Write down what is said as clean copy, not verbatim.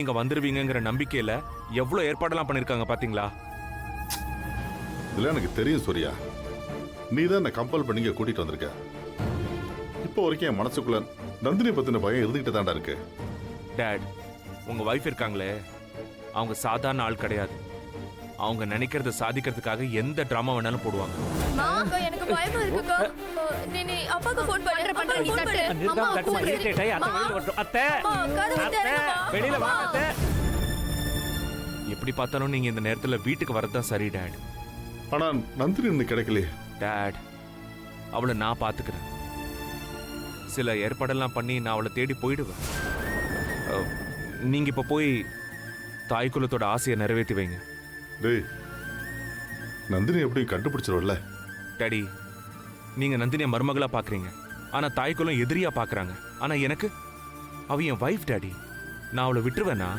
நீங்க வந்துருவீங்கங்கிற நம்பிக்கையில எவ்வளவு ஏற்பாடெல்லாம் பண்ணிருக்காங்க பாத்தீங்களா? இதெல்லாம் எனக்கு தெரியும் சூர்யா. நீ தான் என்ன கம்பல் பண்ணி இங்க கூட்டிட்டு வந்திருக்க. இப்போ வரைக்கும் என் மனசுக்குள்ள நந்தினி பத்தின பயம் இருந்துகிட்டு தாண்டா இருக்கு. டாட், உங்க வைஃப் இருக்காங்களே, அவங்க சாதாரண ஆள் கிடையாது. அவங்க நினைக்கிறத சாதிக்கிறதுக்காக எந்த டிராமா வேணாலும் போடுவாங்க. அக்கா, எனக்கு பயமா இருக்குக்கா. நீ அப்பாக்கு ஃபோன் பண்ணு. பண்ற, நீ தட்டு. அம்மா phone பண்ணு. அத்தை அம்மா, கதவு திறங்கம்மா. வெளியில வாங்க அத்தை. எப்படி பார்த்தாலும் நீங்க இந்த நேரத்துல வீட்டுக்கு வரதான் சரி டாட். ஆனா நந்தினி இன்னும் கிடைக்கலையே. டாட், அவளை நான் பாத்துக்கிறேன். சில ஏற்பாடெல்லாம் பண்ணி நான் அவளை தேடி போயிடுவேன். நீங்க இப்ப போய் தாய் குலத்தோட ஆசையை நிறைவேற்றி வைங்க. டேய், நந்தினி எப்படியும் கண்டுபிடிச்சிருவல்ல. டாடி, நீங்க நந்தினிய மருமகளா பாக்குறீங்க, ஆனா தாய்க்குலம் எதிரியா பாக்குறாங்க. ஆனா எனக்கு அவ என் வைஃப் டாடி. நான் அவளை விட்டுருவேனா?